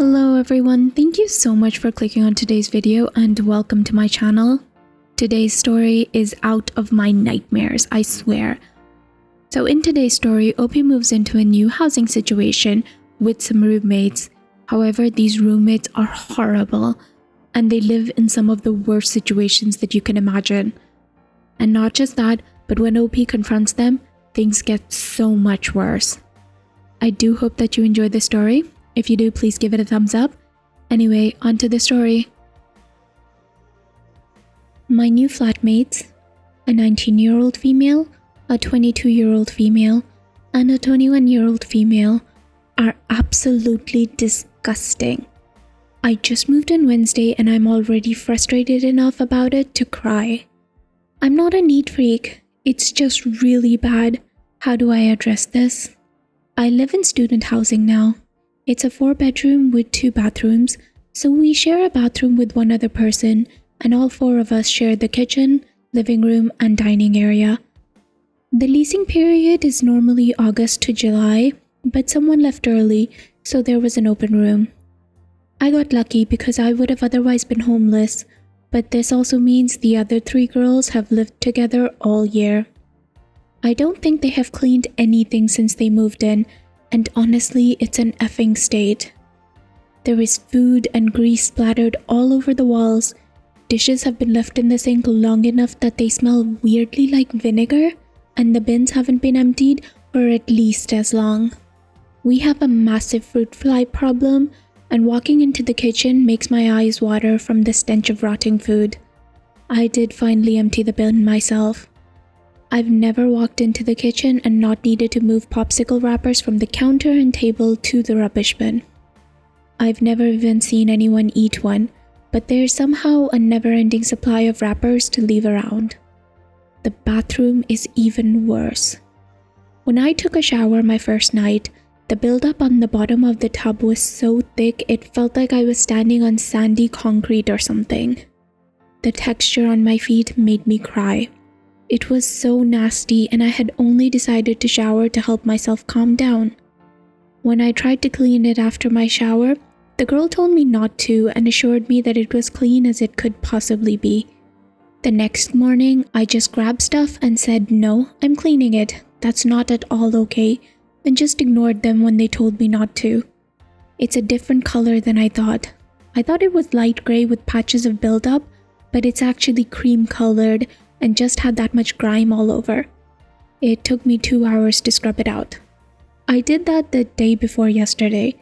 Hello everyone, thank you so much for clicking on today's video and welcome to my channel. Today's story is out of my nightmares, I swear. So in today's story, OP moves into a new housing situation with some roommates. However, these roommates are horrible and they live in some of the worst situations that you can imagine. And not just that, but when OP confronts them, things get so much worse. I do hope that you enjoyed the story. If you do, please give it a thumbs up. Anyway, on to the story. My new flatmates, a 19-year-old female, a 22-year-old female, and a 21-year-old female, are absolutely disgusting. I just moved in Wednesday and I'm already frustrated enough about it to cry. I'm not a neat freak, it's just really bad. How do I address this? I live in student housing now. It's a 4-bedroom with 2 bathrooms, so we share a bathroom with one other person, and all 4 of us share the kitchen, living room, and dining area. The leasing period is normally August to July, but someone left early, so there was an open room. I got lucky because I would have otherwise been homeless, but this also means the other 3 girls have lived together all year. I don't think they have cleaned anything since they moved in, and honestly, it's an effing state. There is food and grease splattered all over the walls. Dishes have been left in the sink long enough that they smell weirdly like vinegar, and the bins haven't been emptied for at least as long. We have a massive fruit fly problem, and walking into the kitchen makes my eyes water from the stench of rotting food. I did finally empty the bin myself. I've never walked into the kitchen and not needed to move popsicle wrappers from the counter and table to the rubbish bin. I've never even seen anyone eat one, but there's somehow a never-ending supply of wrappers to leave around. The bathroom is even worse. When I took a shower my first night, the buildup on the bottom of the tub was so thick it felt like I was standing on sandy concrete or something. The texture on my feet made me cry. It was so nasty and I had only decided to shower to help myself calm down. When I tried to clean it after my shower, the girl told me not to and assured me that it was clean as it could possibly be. The next morning, I just grabbed stuff and said, "No, I'm cleaning it. That's not at all okay," and just ignored them when they told me not to. It's a different color than I thought. I thought it was light gray with patches of buildup, but it's actually cream colored and just had that much grime all over. It took me 2 hours to scrub it out. I did that the day before yesterday.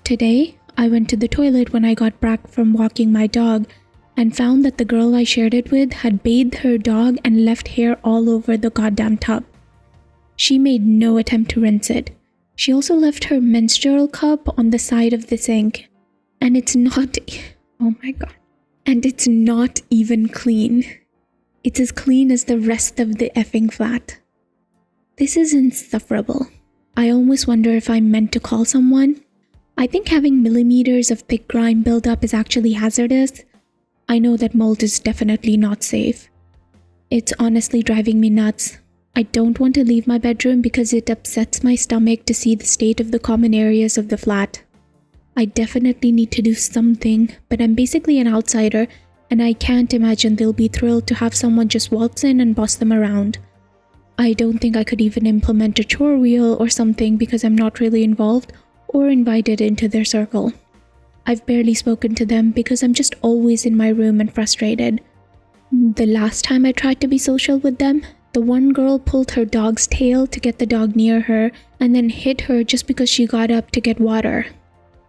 Today, I went to the toilet when I got back from walking my dog and found that the girl I shared it with had bathed her dog and left hair all over the goddamn tub. She made no attempt to rinse it. She also left her menstrual cup on the side of the sink. And it's not... oh my god. And it's not even clean. It's as clean as the rest of the effing flat. This is insufferable. I almost wonder if I'm meant to call someone. I think having millimeters of thick grime build up is actually hazardous. I know that mold is definitely not safe. It's honestly driving me nuts. I don't want to leave my bedroom because it upsets my stomach to see the state of the common areas of the flat. I definitely need to do something, but I'm basically an outsider and I can't imagine they'll be thrilled to have someone just waltz in and boss them around. I don't think I could even implement a chore wheel or something because I'm not really involved or invited into their circle. I've barely spoken to them because I'm just always in my room and frustrated. The last time I tried to be social with them, the one girl pulled her dog's tail to get the dog near her and then hit her just because she got up to get water.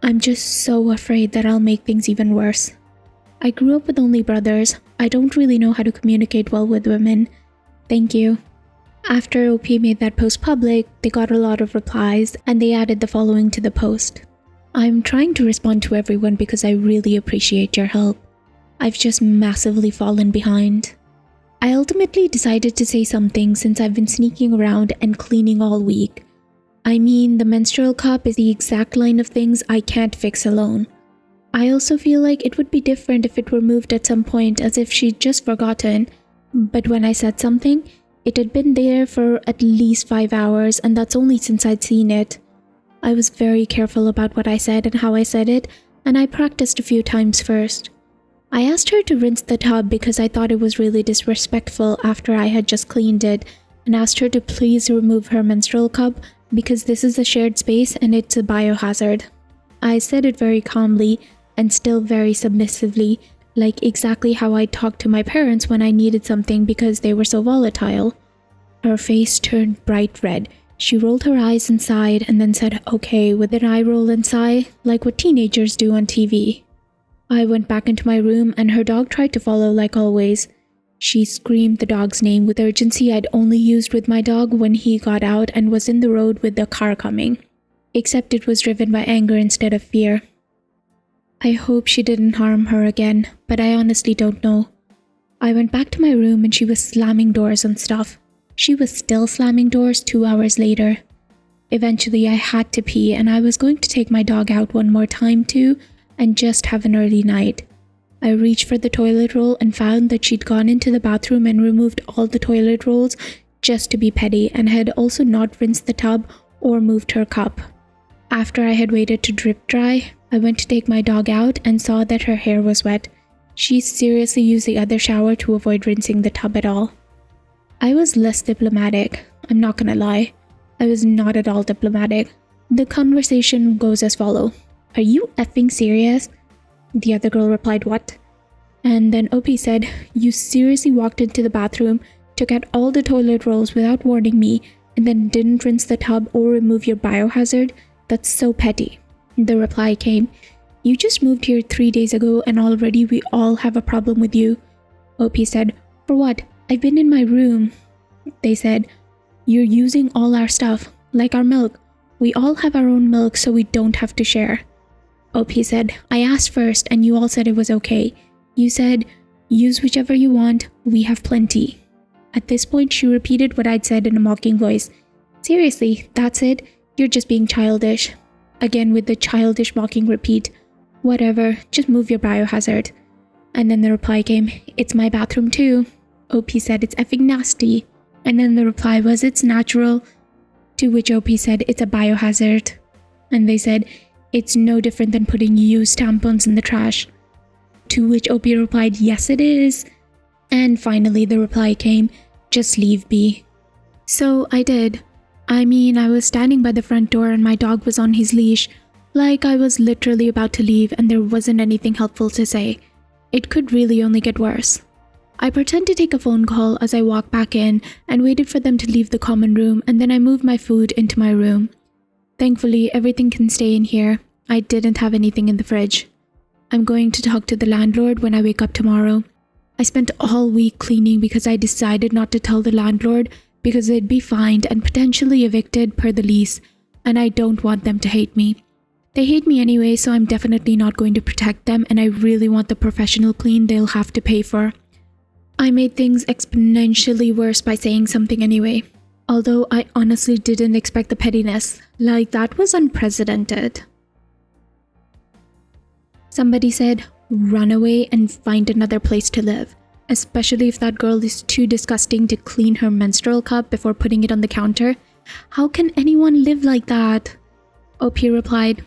I'm just so afraid that I'll make things even worse. I grew up with only brothers. I don't really know how to communicate well with women. Thank you. After OP made that post public, they got a lot of replies and they added the following to the post. I'm trying to respond to everyone because I really appreciate your help. I've just massively fallen behind. I ultimately decided to say something since I've been sneaking around and cleaning all week. I mean, the menstrual cup is the exact line of things I can't fix alone. I also feel like it would be different if it were moved at some point as if she'd just forgotten, but when I said something, it had been there for at least 5 hours and that's only since I'd seen it. I was very careful about what I said and how I said it, and I practiced a few times first. I asked her to rinse the tub because I thought it was really disrespectful after I had just cleaned it, and asked her to please remove her menstrual cup because this is a shared space and it's a biohazard. I said it very calmly and still very submissively, like exactly how I talked to my parents when I needed something because they were so volatile. Her face turned bright red. She rolled her eyes and sighed and then said, "Okay," with an eye roll and sigh, like what teenagers do on TV. I went back into my room and her dog tried to follow like always. She screamed the dog's name with urgency I'd only used with my dog when he got out and was in the road with the car coming. Except it was driven by anger instead of fear. I hope she didn't harm her again, but I honestly don't know. I went back to my room and she was slamming doors and stuff. She was still slamming doors 2 hours later. Eventually I had to pee and I was going to take my dog out one more time too and just have an early night. I reached for the toilet roll and found that she'd gone into the bathroom and removed all the toilet rolls just to be petty and had also not rinsed the tub or moved her cup. After I had waited to drip dry, I went to take my dog out and saw that her hair was wet. She seriously used the other shower to avoid rinsing the tub at all. I was less diplomatic, I'm not gonna lie. I was not at all diplomatic. The conversation goes as follows. "Are you effing serious?" The other girl replied, "What?" And then OP said, "You seriously walked into the bathroom, took out all the toilet rolls without warning me, and then didn't rinse the tub or remove your biohazard? That's so petty." The reply came, "You just moved here 3 days ago and already we all have a problem with you." OP said, "For what? I've been in my room." They said, "You're using all our stuff, like our milk. We all have our own milk so we don't have to share." OP said, "I asked first and you all said it was okay. You said, use whichever you want, we have plenty." At this point, she repeated what I'd said in a mocking voice. "Seriously, that's it? You're just being childish." Again with the childish mocking repeat. "Whatever, just move your biohazard." And then the reply came, "It's my bathroom too." OP said, "It's effing nasty." And then the reply was, "It's natural." To which OP said, "It's a biohazard." And they said, "It's no different than putting used tampons in the trash." To which OP replied, "Yes it is." And finally the reply came, "Just leave be." So I did. I mean, I was standing by the front door and my dog was on his leash, like I was literally about to leave and there wasn't anything helpful to say. It could really only get worse. I pretend to take a phone call as I walked back in and waited for them to leave the common room, and then I moved my food into my room. Thankfully, everything can stay in here. I didn't have anything in the fridge. I'm going to talk to the landlord when I wake up tomorrow. I spent all week cleaning because I decided not to tell the landlord because they'd be fined and potentially evicted per the lease, and I don't want them to hate me. They hate me anyway, so I'm definitely not going to protect them, and I really want the professional clean they'll have to pay for. I made things exponentially worse by saying something anyway. Although I honestly didn't expect the pettiness. Like, that was unprecedented. Somebody said, "Run away and find another place to live. Especially if that girl is too disgusting to clean her menstrual cup before putting it on the counter. How can anyone live like that?" OP replied,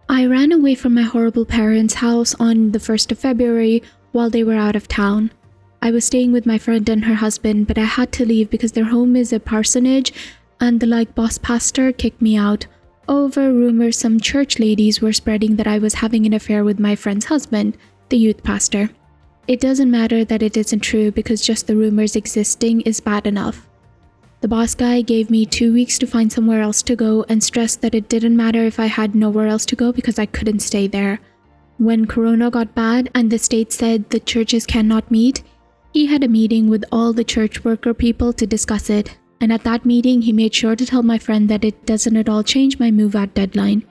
"I ran away from my horrible parents' house on the 1st of February while they were out of town. I was staying with my friend and her husband, but I had to leave because their home is a parsonage and the boss pastor kicked me out. Over rumors some church ladies were spreading that I was having an affair with my friend's husband, the youth pastor. It doesn't matter that it isn't true because just the rumors existing is bad enough. The boss guy gave me 2 weeks to find somewhere else to go and stressed that it didn't matter if I had nowhere else to go because I couldn't stay there. When Corona got bad and the state said the churches cannot meet, he had a meeting with all the church worker people to discuss it. And at that meeting, he made sure to tell my friend that it doesn't at all change my move-out deadline.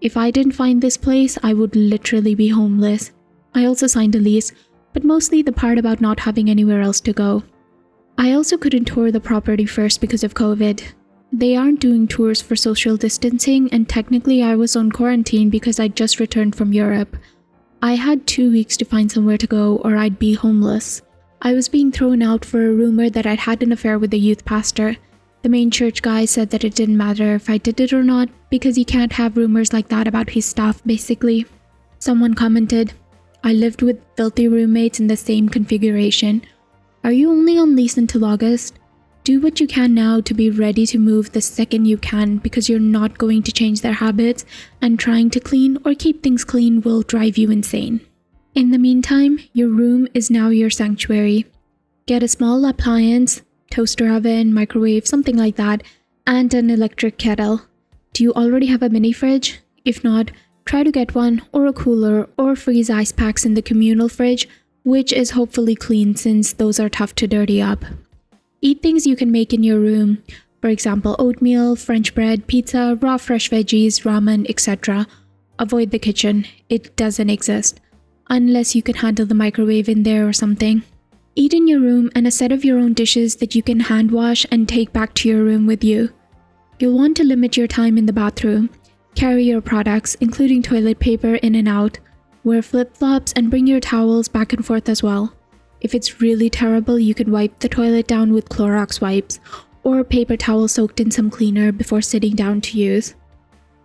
If I didn't find this place, I would literally be homeless. I also signed a lease, but mostly the part about not having anywhere else to go. I also couldn't tour the property first because of COVID. They aren't doing tours for social distancing, and technically I was on quarantine because I just returned from Europe. I had 2 weeks to find somewhere to go or I'd be homeless. I was being thrown out for a rumor that I'd had an affair with the youth pastor. The main church guy said that it didn't matter if I did it or not because he can't have rumors like that about his staff, basically. Someone commented, I lived with filthy roommates in the same configuration. Are you only on lease until August? Do what you can now to be ready to move the second you can, because you're not going to change their habits, and trying to clean or keep things clean will drive you insane. In the meantime, your room is now your sanctuary. Get a small appliance, toaster oven, microwave, something like that, and an electric kettle. Do you already have a mini fridge? If not, try to get one, or a cooler, or freeze ice packs in the communal fridge, which is hopefully clean since those are tough to dirty up. Eat things you can make in your room. For example, oatmeal, French bread, pizza, raw fresh veggies, ramen, etc. Avoid the kitchen. It doesn't exist. Unless you can handle the microwave in there or something. Eat in your room and a set of your own dishes that you can hand wash and take back to your room with you. You'll want to limit your time in the bathroom. Carry your products, including toilet paper, in and out. Wear flip-flops and bring your towels back and forth as well. If it's really terrible, you can wipe the toilet down with Clorox wipes or paper towel soaked in some cleaner before sitting down to use.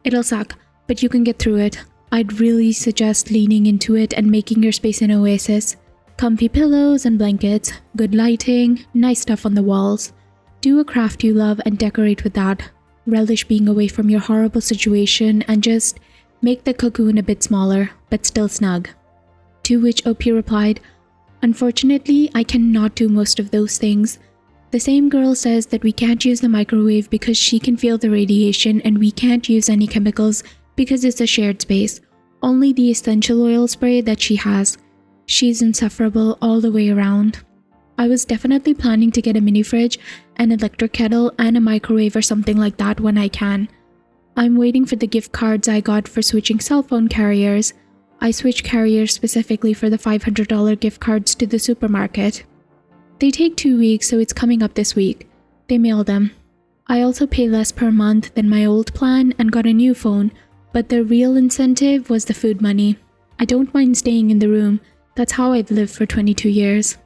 It'll suck, but you can get through it. I'd really suggest leaning into it and making your space an oasis. Comfy pillows and blankets, good lighting, nice stuff on the walls. Do a craft you love and decorate with that. Relish being away from your horrible situation and just make the cocoon a bit smaller, but still snug. To which OP replied, Unfortunately, I cannot do most of those things. The same girl says that we can't use the microwave because she can feel the radiation, and we can't use any chemicals because it's a shared space. Only the essential oil spray that she has. She's insufferable all the way around. I was definitely planning to get a mini fridge, an electric kettle, and a microwave or something like that when I can. I'm waiting for the gift cards I got for switching cell phone carriers. I switched carriers specifically for the $500 gift cards to the supermarket. They take 2 weeks, so it's coming up this week. They mail them. I also pay less per month than my old plan and got a new phone, but the real incentive was the food money. I don't mind staying in the room. That's how I've lived for 22 years.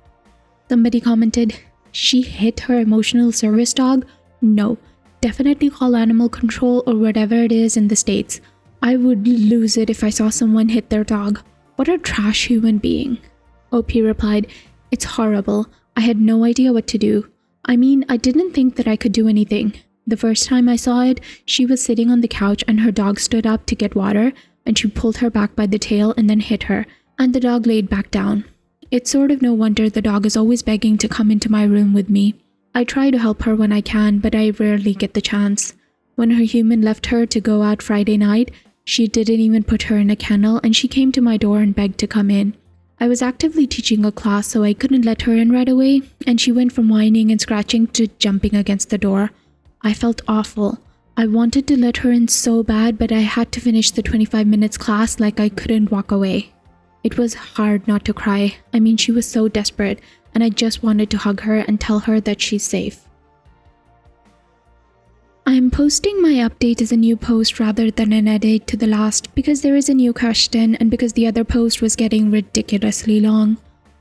Somebody commented, she hit her emotional service dog? No, definitely call animal control or whatever it is in the States. I would lose it if I saw someone hit their dog. What a trash human being. OP replied, It's horrible. I had no idea what to do. I mean, I didn't think that I could do anything. The first time I saw it, she was sitting on the couch and her dog stood up to get water, and she pulled her back by the tail and then hit her, and the dog laid back down. It's sort of no wonder the dog is always begging to come into my room with me. I try to help her when I can, but I rarely get the chance. When her human left her to go out Friday night, she didn't even put her in a kennel, and she came to my door and begged to come in. I was actively teaching a class, so I couldn't let her in right away, and she went from whining and scratching to jumping against the door. I felt awful. I wanted to let her in so bad, but I had to finish the 25 minutes class like I couldn't walk away. It was hard not to cry. I mean, she was so desperate, and I just wanted to hug her and tell her that she's safe. I'm posting my update as a new post rather than an edit to the last because there is a new question and because the other post was getting ridiculously long.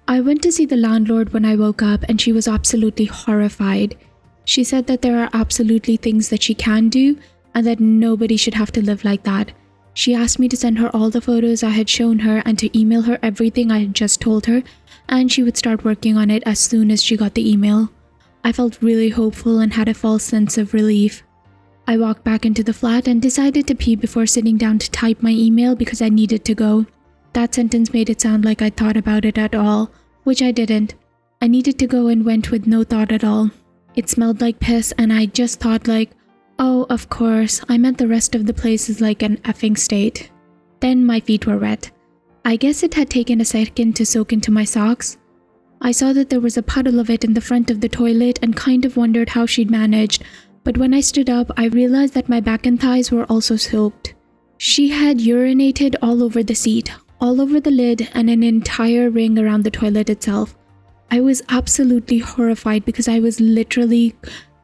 I went to see the landlord when I woke up and she was absolutely horrified. She said that there are absolutely things that she can do and that nobody should have to live like that. She asked me to send her all the photos I had shown her and to email her everything I had just told her, and she would start working on it as soon as she got the email. I felt really hopeful and had a false sense of relief. I walked back into the flat and decided to pee before sitting down to type my email because I needed to go. That sentence made it sound like I thought about it at all, which I didn't. I needed to go and went with no thought at all. It smelled like piss and I just thought like, oh, of course, I meant the rest of the place is like an effing state. Then my feet were wet. I guess it had taken a second to soak into my socks. I saw that there was a puddle of it in the front of the toilet and kind of wondered how she'd managed, but when I stood up, I realized that my back and thighs were also soaked. She had urinated all over the seat, all over the lid, and an entire ring around the toilet itself. I was absolutely horrified because I was literally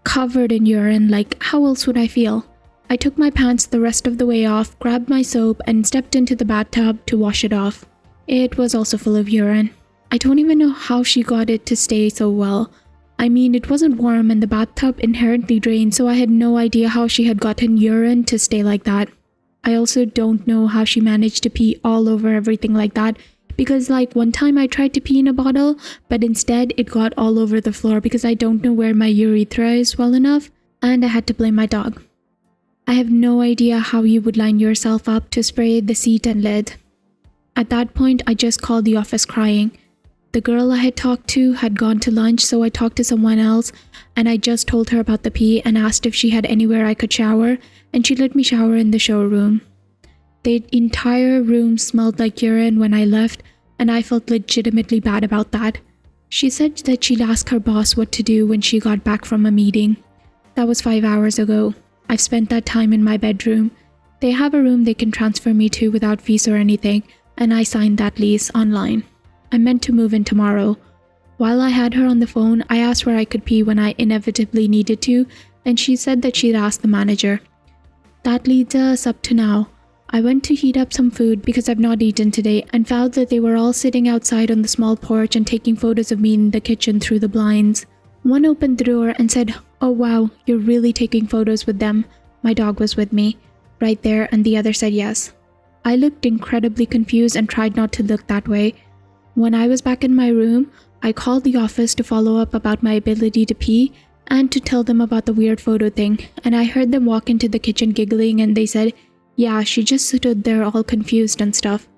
covered in urine, like how else would I feel? I took my pants the rest of the way off, grabbed my soap, and stepped into the bathtub to wash it off. It was also full of urine. I don't even know how she got it to stay so well. I mean, it wasn't warm and the bathtub inherently drained, so I had no idea how she had gotten urine to stay like that. I also don't know how she managed to pee all over everything like that, because like one time I tried to pee in a bottle, but instead it got all over the floor because I don't know where my urethra is well enough, and I had to blame my dog. I have no idea how you would line yourself up to spray the seat and lid. At that point, I just called the office crying. The girl I had talked to had gone to lunch, so I talked to someone else, and I just told her about the pee and asked if she had anywhere I could shower, and she let me shower in the showroom. The entire room smelled like urine when I left, and I felt legitimately bad about that. She said that she'd ask her boss what to do when she got back from a meeting. That was 5 hours ago. I've spent that time in my bedroom. They have a room they can transfer me to without fees or anything, and I signed that lease online. I'm meant to move in tomorrow. While I had her on the phone, I asked where I could pee when I inevitably needed to, and she said that she'd ask the manager. That leads us up to now. I went to heat up some food because I've not eaten today and found that they were all sitting outside on the small porch and taking photos of me in the kitchen through the blinds. One opened the door and said, "Oh wow, you're really taking photos with them." My dog was with me, right there, and the other said yes. I looked incredibly confused and tried not to look that way. When I was back in my room, I called the office to follow up about my ability to pee and to tell them about the weird photo thing, and I heard them walk into the kitchen giggling and they said, "Yeah, she just stood there all confused and stuff."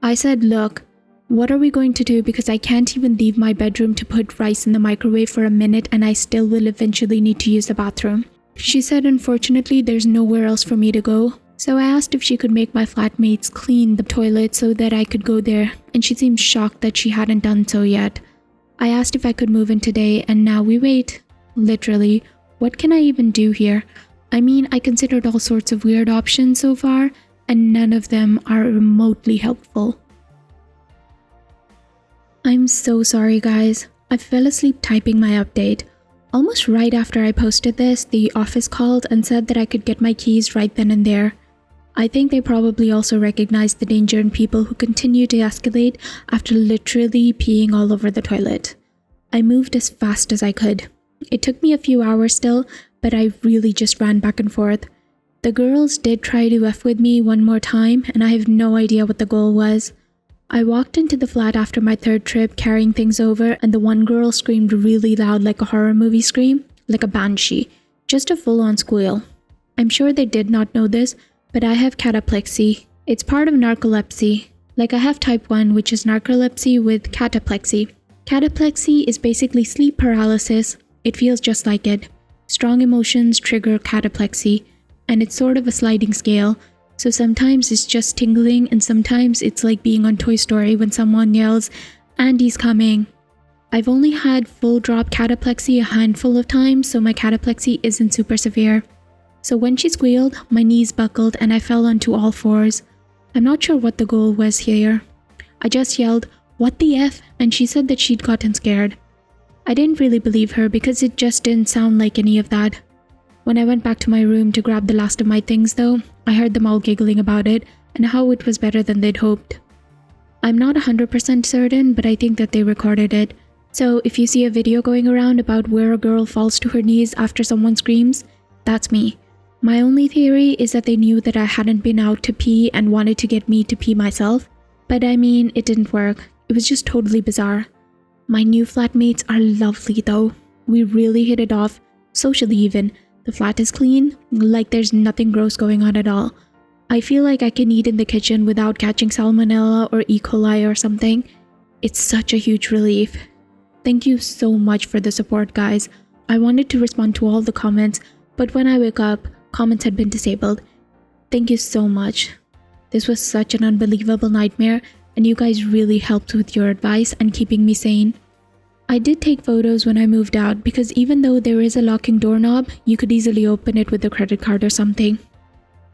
I said, "Look, what are we going to do, because I can't even leave my bedroom to put rice in the microwave for a minute and I still will eventually need to use the bathroom." She said unfortunately there's nowhere else for me to go, so I asked if she could make my flatmates clean the toilet so that I could go there, and she seemed shocked that she hadn't done so yet. I asked if I could move in today, and now we wait. Literally, what can I even do here? I mean, I considered all sorts of weird options so far, and none of them are remotely helpful. I'm so sorry guys, I fell asleep typing my update. Almost right after I posted this, the office called and said that I could get my keys right then and there. I think they probably also recognized the danger in people who continue to escalate after literally peeing all over the toilet. I moved as fast as I could. It took me a few hours still, but I really just ran back and forth. The girls did try to F with me one more time, and I have no idea what the goal was. I walked into the flat after my third trip carrying things over, and the one girl screamed really loud like a horror movie scream, like a banshee, just a full-on squeal. I'm sure they did not know this, but I have cataplexy. It's part of narcolepsy. Like I have type 1, which is narcolepsy with cataplexy. Cataplexy is basically sleep paralysis. It feels just like it. Strong emotions trigger cataplexy, and it's sort of a sliding scale. So sometimes it's just tingling, and sometimes it's like being on Toy Story when someone yells, "Andy's coming." I've only had full drop cataplexy a handful of times, so my cataplexy isn't super severe. So when she squealed, my knees buckled and I fell onto all fours. I'm not sure what the goal was here. I just yelled, "What the F?" and she said that she'd gotten scared. I didn't really believe her because it just didn't sound like any of that. When I went back to my room to grab the last of my things though, I heard them all giggling about it and how it was better than they'd hoped. I'm not 100% certain, but I think that they recorded it. So if you see a video going around about where a girl falls to her knees after someone screams, that's me. My only theory is that they knew that I hadn't been out to pee and wanted to get me to pee myself. But I mean, it didn't work. It was just totally bizarre. My new flatmates are lovely though. We really hit it off, socially even. The flat is clean, like there's nothing gross going on at all. I feel like I can eat in the kitchen without catching salmonella or E. coli or something. It's such a huge relief. Thank you so much for the support, guys. I wanted to respond to all the comments, but when I woke up, comments had been disabled. Thank you so much. This was such an unbelievable nightmare, and you guys really helped with your advice and keeping me sane. I did take photos when I moved out because even though there is a locking doorknob, you could easily open it with a credit card or something.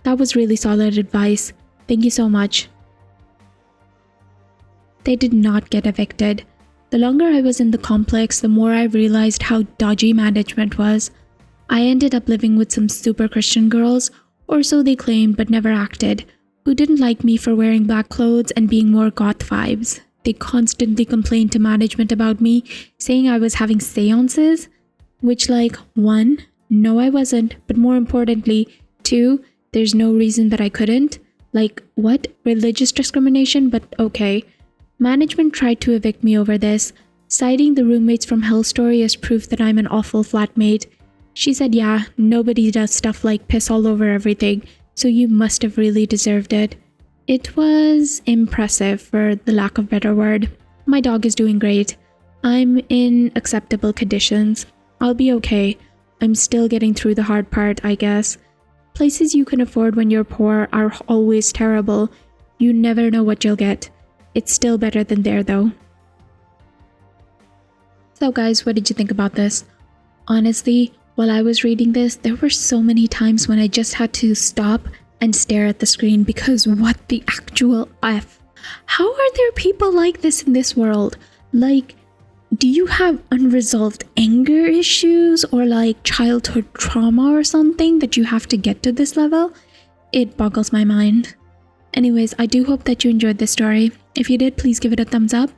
That was really solid advice. Thank you so much. They did not get evicted. The longer I was in the complex, the more I realized how dodgy management was. I ended up living with some super Christian girls, or so they claimed but never acted, who didn't like me for wearing black clothes and being more goth vibes. They constantly complained to management about me, saying I was having seances, which 1, no I wasn't, but more importantly, 2, There's no reason that I couldn't. Like, what? Religious discrimination? But okay. Management tried to evict me over this, citing the roommates from Hell story as proof that I'm an awful flatmate. She said, yeah, nobody does stuff like piss all over everything, so you must have really deserved it. It was impressive, for the lack of a better word. My dog is doing great. I'm in acceptable conditions. I'll be okay. I'm still getting through the hard part, I guess. Places you can afford when you're poor are always terrible. You never know what you'll get. It's still better than there, though. So guys, what did you think about this? Honestly, while I was reading this, there were so many times when I just had to stop and stare at the screen because what the actual F? How are there people like this in this world? Like, do you have unresolved anger issues or like childhood trauma or something that you have to get to this level? It boggles my mind. Anyways, I do hope that you enjoyed this story. If you did, please give it a thumbs up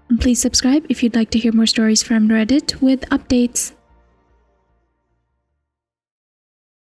and please subscribe if you'd like to hear more stories from Reddit with updates.